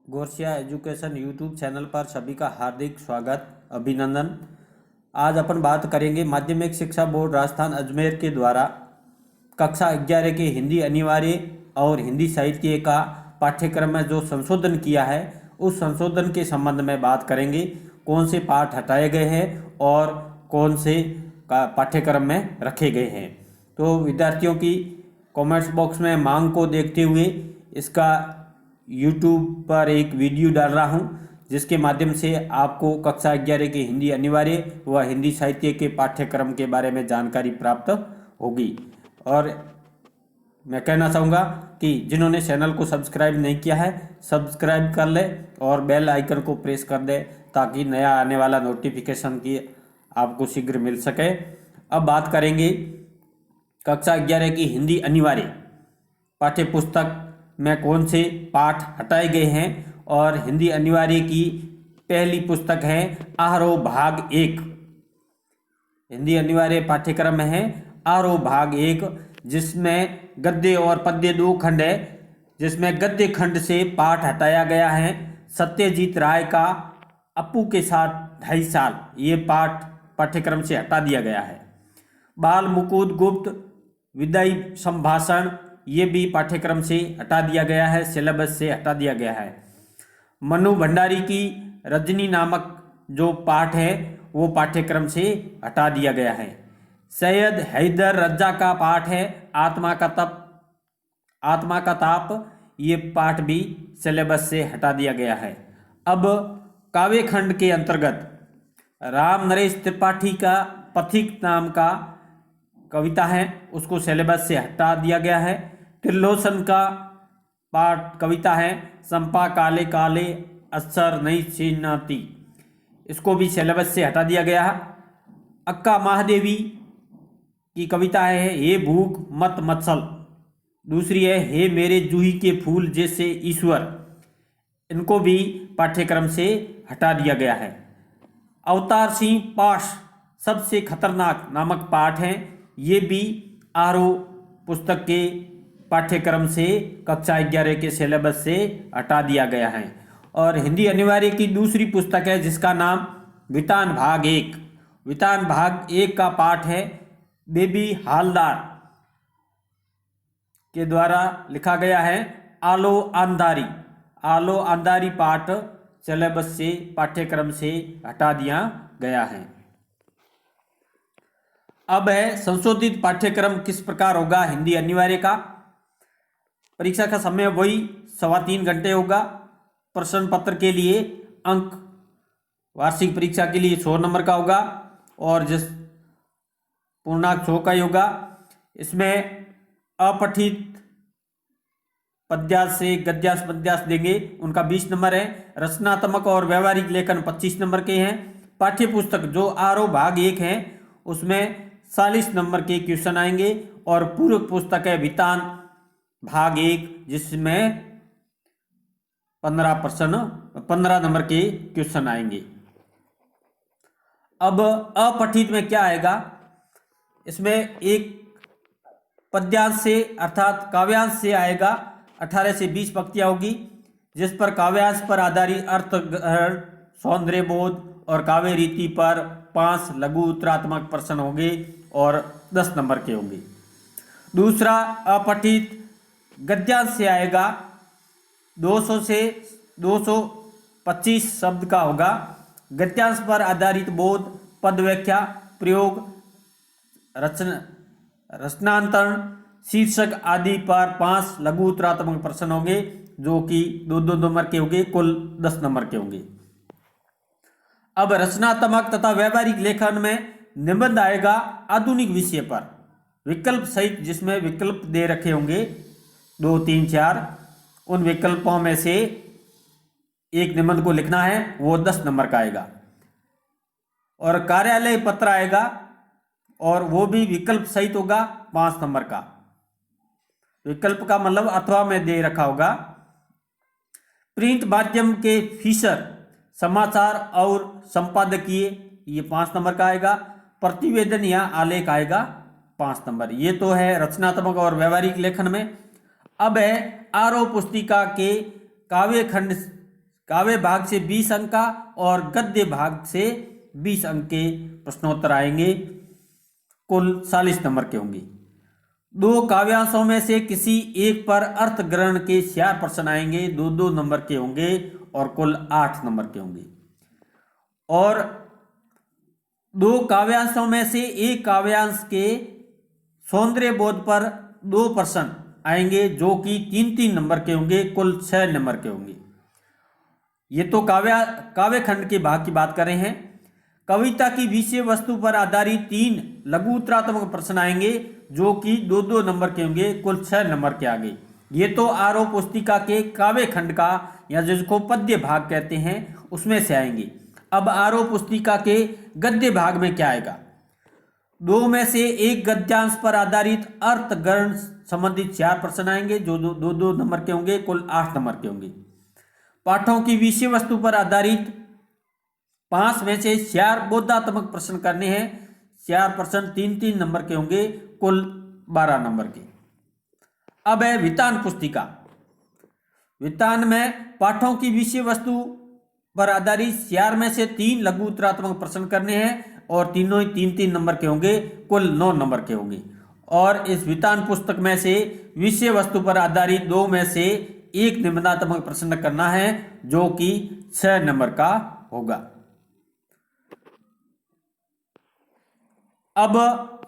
Gorsia education YouTube channel पर सभी का हार्दिक स्वागत अभिनंदन। आज अपन बात करेंगे माध्यमिक शिक्षा बोर्ड राजस्थान अजमेर के द्वारा कक्षा 11 के हिंदी अनिवार्य और हिंदी साहित्य का पाठ्यक्रम में जो संशोधन किया है उस संशोधन के संबंध में बात करेंगे। कौन से पाठ हटाए गए हैं और कौन से का पाठ्यक्रम में रखे गए हैं। तो विद्यार्थियों की कमेंट्स बॉक्स में मांग को देखते हुए इसका यूट्यूब पर एक वीडियो डाल रहा हूं, जिसके माध्यम से आपको कक्षा 11 के हिंदी अनिवार्य व हिंदी साहित्य के पाठ्यक्रम के बारे में जानकारी प्राप्त होगी। और मैं कहना चाहूँगा कि जिन्होंने चैनल को सब्सक्राइब नहीं किया है सब्सक्राइब कर ले और बेल आइकन को प्रेस कर दे ताकि नया आने वाला नोटिफिकेशन की आपको शीघ्र मिल सके। अब बात करेंगे कक्षा 11 की हिंदी अनिवार्य पाठ्य पुस्तक में कौन से पाठ हटाए गए हैं। और हिंदी अनिवार्य की पहली पुस्तक है आरोह भाग 1। हिंदी अनिवार्य पाठ्यक्रम में है आरोह भाग 1, जिसमें गद्य और पद्य 2 खंड है, जिसमें गद्य खंड से पाठ हटाया गया है सत्यजीत राय का अपू के साथ 2.5 साल, ये पाठ पाठ्यक्रम से हटा दिया गया है। बाल मुकुंद गुप्त विदाई संभाषण, ये भी पाठ्यक्रम से हटा दिया गया है, सिलेबस से हटा दिया गया है। मनु भंडारी की रजनी नामक जो पाठ है वो पाठ्यक्रम से हटा दिया गया है। सैयद हैदर रज्जा का पाठ है आत्मा का ताप, ये पाठ भी सिलेबस से हटा दिया गया है। अब काव्य खंड के अंतर्गत राम नरेश त्रिपाठी का पथिक नाम का कविता है, उसको सिलेबस से हटा दिया गया है। त्रिलोचन का पाठ कविता है संपा काले काले अक्षर नहीं चिन्हती, इसको भी सिलेबस से हटा दिया गया है। अक्का महादेवी की कविता है हे भूख मत मत्सल, दूसरी है हे मेरे जूही के फूल जैसे ईश्वर, इनको भी पाठ्यक्रम से हटा दिया गया है। अवतार सिंह पाश सबसे खतरनाक नामक पाठ है, ये भी आरोह पुस्तक के पाठ्यक्रम से कक्षा 11 के सिलेबस से हटा दिया गया है। और हिंदी अनिवार्य की दूसरी पुस्तक है जिसका नाम वितान भाग 1। वितान भाग 1 का पाठ है बेबी हालदार के द्वारा लिखा गया है आलो अंधारी। आलो अंधारी पाठ सिलेबस से पाठ्यक्रम से हटा दिया गया है। अब है संशोधित पाठ्यक्रम किस प्रकार होगा हिंदी अनिवार्य का। परीक्षा का समय वही 3.25 घंटे होगा। प्रश्न पत्र के लिए अंक वार्षिक परीक्षा के लिए 100 नंबर का होगा और जिस पूर्णांक 100 का ही होगा। इसमें अपठित पद्यास से गद्यास पद्यास देंगे, उनका 20 नंबर है। रचनात्मक और व्यवहारिक लेखन 25 नंबर के हैं। पाठ्य पुस्तक जो आरोह भाग 1 है उसमें 40 नंबर के क्वेश्चन आएंगे और पूरक पुस्तक है वितान भाग 1 जिसमें 15 नंबर के क्वेश्चन आएंगे। अब अपठित में क्या आएगा, इसमें एक पद्यांश से अर्थात काव्यांश से आएगा 18 से 20 पंक्तियां होगी, जिस पर काव्यांश पर आधारित अर्थ ग्रहण सौंदर्य बोध और काव्य रीति पर 5 लघु उत्तरात्मक प्रश्न होंगे और 10 नंबर के होंगे। दूसरा अपठित गद्यांश से आएगा 200 से 225 शब्द का होगा। गद्यांश पर आधारित बोध पद व्याख्या प्रयोग रचनांतरण शीर्षक आदि पर 5 लघु उत्तरात्मक प्रश्न होंगे जो कि 2 नंबर के होंगे, कुल 10 नंबर के होंगे। अब रचनात्मक तथा व्यवहारिक लेखन में निबंध आएगा आधुनिक विषय पर विकल्प सहित, जिसमें विकल्प दे रखे होंगे 2, 3, 4, उन विकल्पों में से एक निबंध को लिखना है, वो 10 नंबर का आएगा। और कार्यालय पत्र आएगा और वो भी विकल्प सहित होगा 5 नंबर का। विकल्प का मतलब अथवा में दे रखा होगा। प्रिंट माध्यम के फीचर समाचार और संपादकीय, ये 5 नंबर का आएगा। प्रतिवेदन या आलेख आएगा 5 नंबर। ये तो है रचनात्मक और व्यवहारिक लेखन में। अब है आरोह पुस्तिका के काव्य खंड काव्य भाग से 20 अंक का और गद्य भाग से 20 अंक के प्रश्नोत्तर आएंगे, कुल 40 नंबर के होंगे। 2 काव्यांशों में से किसी एक पर अर्थ ग्रहण के 4 प्रश्न आएंगे, 2-2 नंबर के होंगे और कुल 8 नंबर के होंगे। और 2 काव्यांशों में से एक काव्यांश के सौंदर्य बोध पर 2 प्रश्न आएंगे जो कि 3-3 नंबर के होंगे, कुल 6 नंबर के होंगे। ये तो काव्य खंड के भाग की बात कर रहे हैं। कविता की विषय वस्तु पर आधारित 3 लघु उत्तरात्मक प्रश्न आएंगे जो कि 2-2 नंबर के होंगे, कुल 6 नंबर के आगे। ये तो आरओ पुस्तिका के काव्य खंड का या जिसको पद्य भाग कहते हैं उसमें से आएंगे। अब आरओ पुस्तिका के गद्य भाग में क्या आएगा? 2 में से एक गद्यांश पर आधारित अर्थ ग्रहण संबंधित 4 प्रश्न आएंगे जो 2-2 नंबर के होंगे, कुल 8 नंबर के होंगे। पाठों की विषय वस्तु पर आधारित 5 में से 4 बोधात्मक प्रश्न करने हैं, 4 प्रश्न 3-3 नंबर के होंगे, कुल 12 नंबर के। अब है वितान पुस्तिका। वितान में पाठों की विषय वस्तु पर आधारित 4 में से 3 लघु उत्तरात्मक प्रश्न करने हैं और तीनों ही 3-3 नंबर के होंगे, कुल 9 नंबर के होंगे। और इस वितान पुस्तक में से विषय वस्तु पर आधारित 2 में से एक निबंधात्मक प्रश्न करना है जो कि 6 नंबर का होगा। अब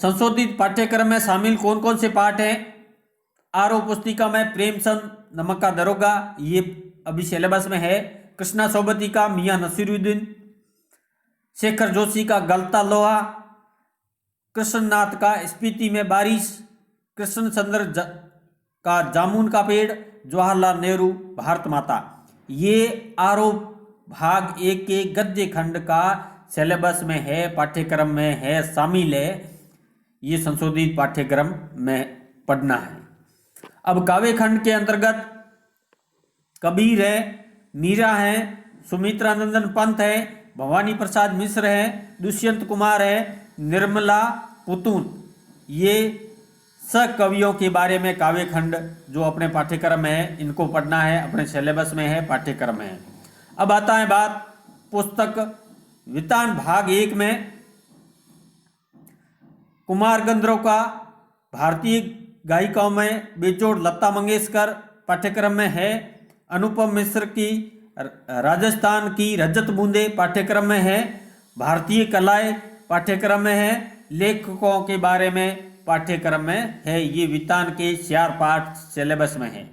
संशोधित पाठ्यक्रम में शामिल कौन कौन से पाठ हैं? आरओ पुस्तिका में प्रेमचंद नमक का दरोगा, ये अभी सिलेबस में है। कृष्णा सोबती का मियां नसीरुद्दीन, शेखर जोशी का गलता लोहा, कृष्णनाथ का स्पीति में बारिश, कृष्ण चंद्र का जामुन का पेड़, जवाहरलाल नेहरू भारत माता। ये आरओ भाग 1 के गद्य खंड का सिलेबस में है, पाठ्यक्रम में है, शामिल है। ये संशोधित पाठ्यक्रम में पढ़ना है। अब काव्य खंड के अंतर्गत कबीर है, मीरा है, सुमित्रानंदन पंत है, भवानी प्रसाद मिश्र है, दुष्यंत कुमार है, निर्मला पुतून, ये सब कवियों के बारे में काव्य खंड जो अपने पाठ्यक्रम में है, इनको पढ़ना है, अपने सिलेबस में है, पाठ्यक्रम में है। अब आता है बात पुस्तक वितान भाग 1 में कुमार गंधर्व का भारतीय गायिकाओं में बेजोड़ लता मंगेशकर पाठ्यक्रम में है, अनुपम मिश्र की राजस्थान की रजत बूंदे पाठ्यक्रम में है, भारतीय कलाएं पाठ्यक्रम में है, लेखकों के बारे में पाठ्यक्रम में है। ये वितान के 4 पाठ सिलेबस में है।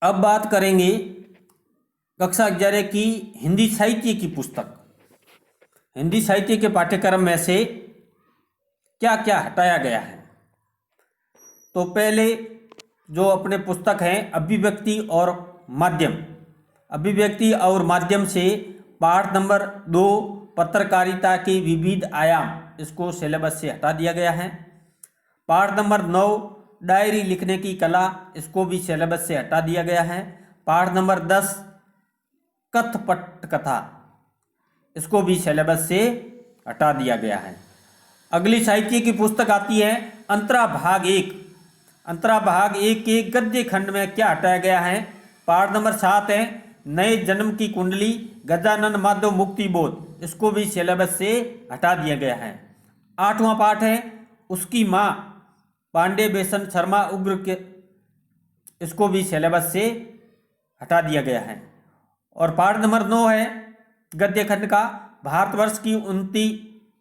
अब बात करेंगे कक्षा 11 की हिंदी साहित्य की पुस्तक। हिंदी साहित्य के पाठ्यक्रम में से क्या क्या हटाया गया है? तो पहले जो अपने पुस्तक हैं अभिव्यक्ति और माध्यम, अभिव्यक्ति और माध्यम से पाठ नंबर 2 पत्रकारिता के विविध आयाम, इसको सिलेबस से हटा दिया गया है। पाठ नंबर 9 डायरी लिखने की कला, इसको भी सिलेबस से हटा दिया गया है। पाठ नंबर 10 कथ पट कथा, इसको भी सिलेबस से हटा दिया गया है। अगली साहित्य की पुस्तक आती है अंतरा भाग 1। अंतरा भाग 1 के गद्य खंड में क्या हटाया गया है? पाठ नंबर 7 है नए जन्म की कुंडली, गजानन माधव मुक्ति बोध, इसको भी सिलेबस से हटा दिया गया है। 8वां पाठ है उसकी माँ, पांडे बेसन शर्मा उग्र के, इसको भी सिलेबस से हटा दिया गया है। और पाठ नंबर 9 है गद्य खंड का भारतवर्ष की उन्नति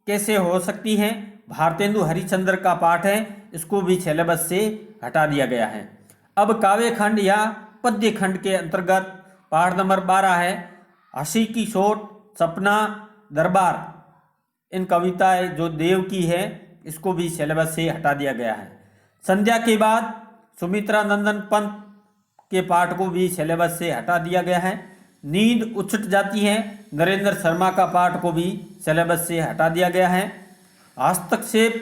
कैसे हो सकती है, भारतेंदु हरिश्चंद्र का पाठ है, इसको भी सिलेबस से हटा दिया गया है। अब काव्य खंड या पद्य खंड के अंतर्गत पाठ नंबर 12 है हंसी की सोट, सपना, दरबार, इन कविताएं जो देव की है, इसको भी सिलेबस से हटा दिया गया है। संध्या के बाद सुमित्रानंदन पंत के पाठ को भी सिलेबस से हटा दिया गया है। नींद उछट जाती है, नरेंद्र शर्मा का पाठ को भी सिलेबस से हटा दिया गया है। हस्तक्षेप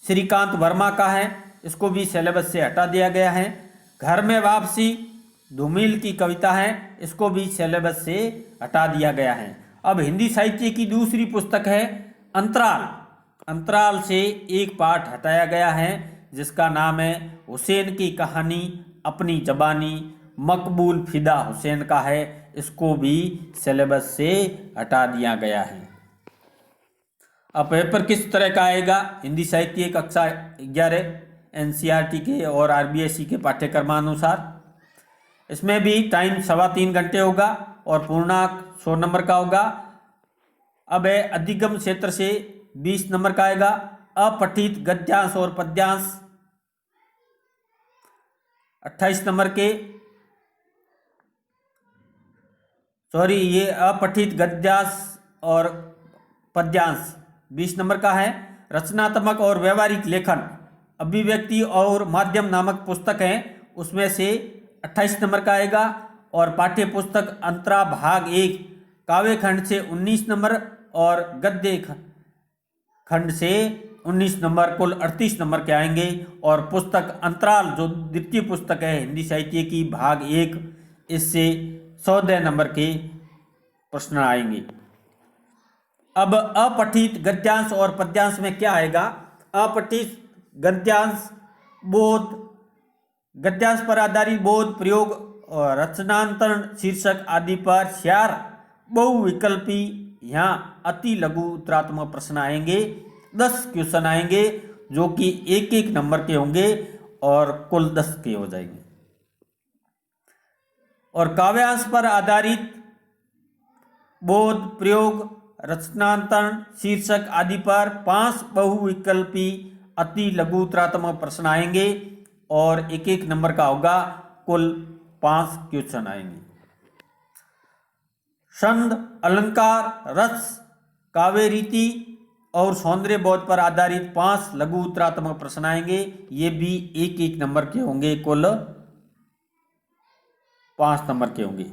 श्रीकांत वर्मा का है, इसको भी सिलेबस से हटा दिया गया है। घर में वापसी धूमिल की कविता है, इसको भी सिलेबस से हटा दिया गया है। अब हिंदी साहित्य की दूसरी पुस्तक है अंतराल, अंतराल से एक पाठ हटाया गया है जिसका नाम है हुसैन की कहानी अपनी जबानी, मकबूल फिदा हुसैन का है। इसको भी सिलेबस से हटा दिया गया है। अब पेपर किस तरह का आएगा? हिंदी साहित्य कक्षा 11 एनसीईआरटी के और आरबीएसई के पाठ्यक्रमानुसार। इसमें भी टाइम 3.25 घंटे होगा और पूर्णांक 100 नंबर का होगा। अब है अधिगम क्षेत्र से 20 नंबर का आएगा। अपठित गद्यांश और पद्यांश 28 नंबर के, ये अपठित गद्यांश और पद्यांश 20 नंबर का है। रचनात्मक और व्यवहारिक लेखन अभिव्यक्ति और माध्यम नामक पुस्तक है, उसमें से 28 नंबर का आएगा। और पाठ्य पुस्तक अंतरा भाग 1 काव्य खंड से 19 नंबर और गद्य खंड से 19 नंबर, कुल 38 नंबर के आएंगे। और पुस्तक अंतराल जो द्वितीय पुस्तक है हिंदी साहित्य की भाग 1, इससे 14 नंबर के प्रश्न आएंगे। अब अपठित गद्यांश और पद्यांश में क्या आएगा? अपठित गद्यांश बोध, गद्यांश पर आधारित बोध प्रयोग और रचनांतरण शीर्षक आदि पर 4 बहुविकल्पी यहाँ अति लघु उत्तरात्मक प्रश्न आएंगे। 10 क्वेश्चन आएंगे जो कि 1-1 नंबर के होंगे और कुल 10 के हो जाएंगे। और काव्यांश पर आधारित बोध प्रयोग रचनांतरण शीर्षक आदि पर 5 बहुविकल्पी अति लघु उत्तरात्मक प्रश्न आएंगे और 1-1 नंबर का होगा, कुल 5 क्वेश्चन आएंगे। छंद, अलंकार, रस, काव्य रीति और सौंदर्य बोध पर आधारित 5 लघु उत्तरात्मक प्रश्न आएंगे। ये भी 1-1 नंबर के होंगे, कुल 5 नंबर के होंगे।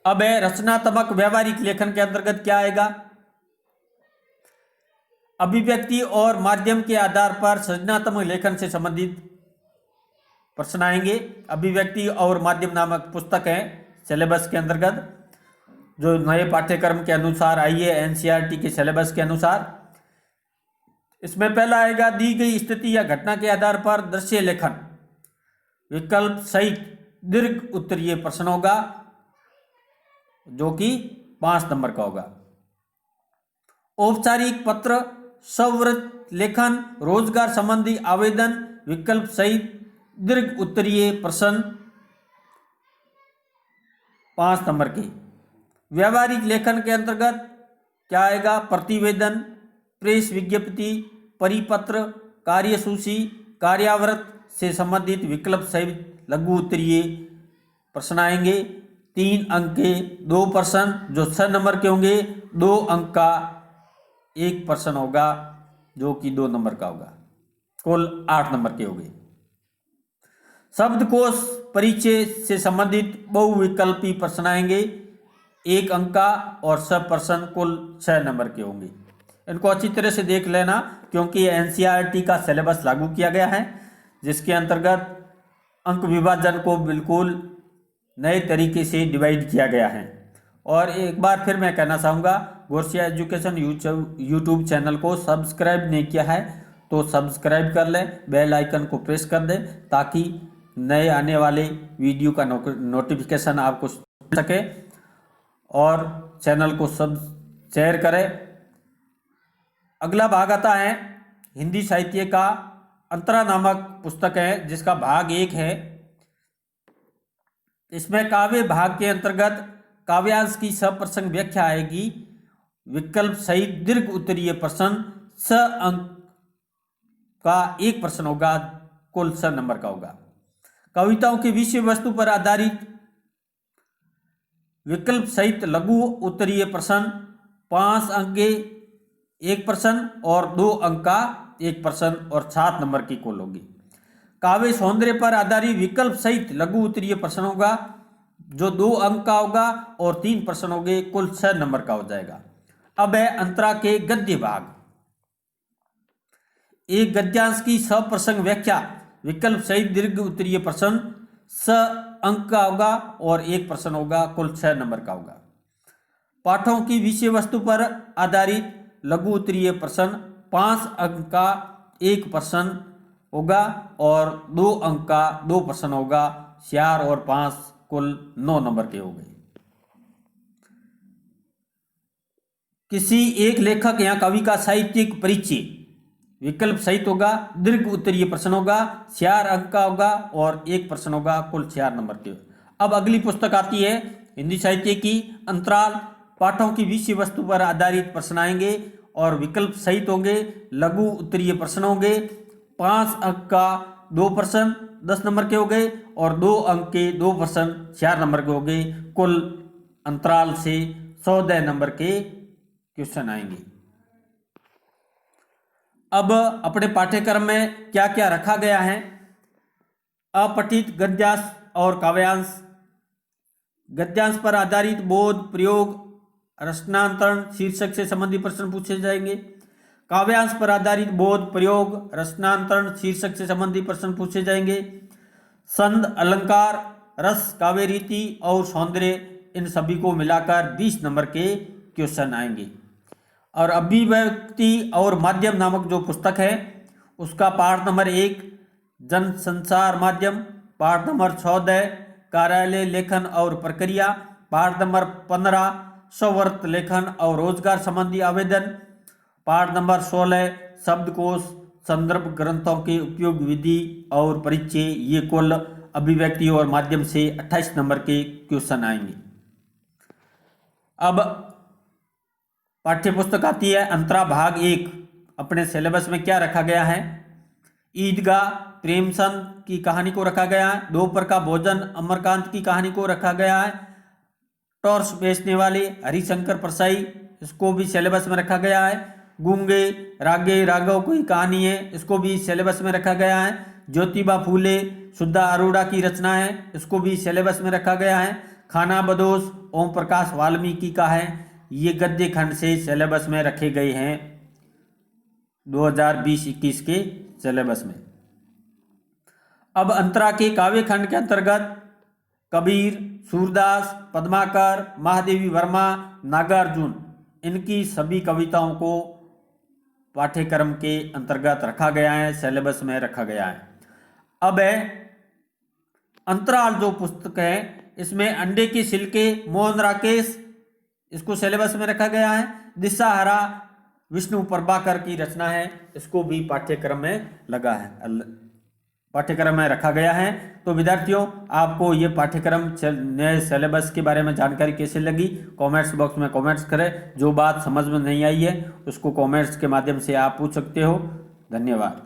अब है रचनात्मक व्यवहारिक लेखन के अंतर्गत क्या आएगा? अभिव्यक्ति और माध्यम के आधार पर सृजनात्मक लेखन से संबंधित प्रश्न आएंगे। अभिव्यक्ति और माध्यम नामक पुस्तक है सिलेबस के अंतर्गत, जो नए पाठ्यक्रम के अनुसार आई है एनसीईआरटी के सिलेबस के अनुसार। इसमें पहला आएगा दी गई स्थिति या घटना के आधार पर दृश्य लेखन, विकल्प सहित दीर्घ उत्तरीय प्रश्न होगा जो कि 5 नंबर का होगा। औपचारिक पत्र, सवृत लेखन, रोजगार संबंधी आवेदन, विकल्प सहित दीर्घ उत्तरीय प्रश्न 5 नंबर के। व्यवहारिक लेखन के अंतर्गत क्या आएगा? प्रतिवेदन, प्रेस विज्ञप्ति, परिपत्र, कार्यसूची, कार्याव्रत से संबंधित विकल्प सहित लघु उत्तरीय प्रश्न आएंगे। 3 अंक के 2 प्रश्न जो 6 नंबर के होंगे, 2 अंक का 1 प्रश्न होगा जो कि 2 नंबर का होगा, कुल 8 नंबर के होंगे। शब्दकोश परिचय से संबंधित बहुविकल्पी प्रश्न आएंगे, 1 अंक का और सब प्रश्न कुल 6 नंबर के होंगे। इनको अच्छी तरह से देख लेना क्योंकि एनसीईआरटी का सिलेबस लागू किया गया है, जिसके अंतर्गत अंक विभाजन को बिल्कुल नए तरीके से डिवाइड किया गया है। और एक बार फिर मैं कहना चाहूँगा, गोरसिया एजुकेशन यूट्यूब चैनल को सब्सक्राइब नहीं किया है तो सब्सक्राइब कर लें, बेल आइकन को प्रेस कर दें ताकि नए आने वाले वीडियो का नोटिफिकेशन आपको मिल सके। और चैनल को सब शेयर करें। अगला भाग आता है हिंदी साहित्य का अंतरा नामक पुस्तक है जिसका भाग 1 है। इसमें काव्य भाग के अंतर्गत काव्यांश की सप्रसंग व्याख्या आएगी, विकल्प सहित दीर्घ उत्तरीय प्रश्न 6 अंक का 1 प्रश्न होगा, कुल 6 नंबर का होगा। कविताओं की विषय वस्तु पर आधारित विकल्प सहित लघु उत्तरीय प्रश्न 5 अंक के 1 प्रश्न और 2 अंक का 1 प्रश्न और 7 नंबर की कुल होगी। काव्य सौंदर्य पर आधारित विकल्प सहित लघु उत्तरीय प्रश्न होगा जो 2 अंक का होगा और 3 प्रश्न होंगे, कुल 6 नंबर का हो जाएगा। अब है अंतरा के गद्य भाग। एक गद्यांश की सप्रसंग व्याख्या विकल्प सहित दीर्घ उत्तरीय प्रश्न 6 अंक का होगा और 1 प्रश्न होगा, कुल 6 नंबर का होगा। पाठों की विषय वस्तु पर आधारित लघु उत्तरीय प्रश्न 5 अंक का एक प्रश्न होगा और 2 अंक का 2 प्रश्न होगा। 4 और 5 कुल 9 नंबर के हो गए। किसी एक लेखक या कवि का साहित्यिक परिचय, विकल्प सहित होगा, दीर्घ उत्तरीय प्रश्न होगा, 4 अंक का होगा और एक प्रश्न होगा, कुल 4 नंबर के। अब अगली पुस्तक आती है हिंदी साहित्य की अंतराल। पाठों की विषय वस्तु पर आधारित प्रश्न आएंगे और विकल्प सहित होंगे, लघु उत्तरीय प्रश्न होंगे। 5 अंक का 2 प्रश्न 10 नंबर के हो गए और 2 अंक के 2 प्रश्न 4 नंबर के हो गए। कुल अंतराल से 14 नंबर के क्वेश्चन आएंगे। अब अपने पाठ्यक्रम में क्या क्या रखा गया है। अपठित गद्यांश और काव्यांश, गद्यांश पर आधारित बोध प्रयोग रचनांतरण शीर्षक से संबंधित प्रश्न पूछे जाएंगे। काव्यांश पर आधारित बोध प्रयोग रचनांतरण शीर्षक से संबंधित प्रश्न पूछे जाएंगे। संद, अलंकार, रस, काव्य रीति और सौंदर्य, इन सभी को मिलाकर 20 नंबर के क्वेश्चन आएंगे। और अभिव्यक्ति और माध्यम नामक जो पुस्तक है उसका पाठ नंबर 1 जन संचार माध्यम, पाठ नंबर 14 कार्यालय लेखन और प्रक्रिया, पाठ नंबर 15 स्ववर्त लेखन और रोजगार संबंधी आवेदन, पाठ नंबर 16 शब्दकोश संदर्भ ग्रंथों के उपयोग विधि और परिचय। ये कुल अभिव्यक्ति और माध्यम से 28 नंबर के क्वेश्चन आएंगे। अब पाठ्य पुस्तक आती है अंतरा भाग 1। अपने सिलेबस में क्या रखा गया है। ईदगाह प्रेमचंद की कहानी को रखा गया है। दोपहर का भोजन अमरकांत की कहानी को रखा गया है। टॉर्च बेचने वाले हरिशंकर परसाई, इसको भी सिलेबस में रखा गया है। गूंगे रागे राघव की कहानी है, इसको भी सिलेबस में रखा गया है। ज्योतिबा फूले सुधा अरोड़ा की रचना है, इसको भी सिलेबस में रखा गया है। खाना बदोश ओम प्रकाश वाल्मीकि का है। ये गद्य खंड से सिलेबस में रखे गए हैं 2020-21 के सिलेबस में। अब अंतरा के काव्य खंड के अंतर्गत कबीर, सूरदास, पद्माकर, महादेवी वर्मा, नागार्जुन, इनकी सभी कविताओं को पाठ्यक्रम के अंतर्गत रखा गया है, सिलेबस में रखा गया है। अब है अंतराल जो पुस्तक है, इसमें अंडे के छिलके मोहन राकेश, इसको सिलेबस में रखा गया है। दिशाहरा विष्णु प्रभाकर की रचना है, इसको भी पाठ्यक्रम में पाठ्यक्रम में रखा गया है। तो विद्यार्थियों, आपको ये पाठ्यक्रम नए सिलेबस के बारे में जानकारी कैसे लगी, कमेंट्स बॉक्स में कमेंट्स करें। जो बात समझ में नहीं आई है उसको कमेंट्स के माध्यम से आप पूछ सकते हो। धन्यवाद।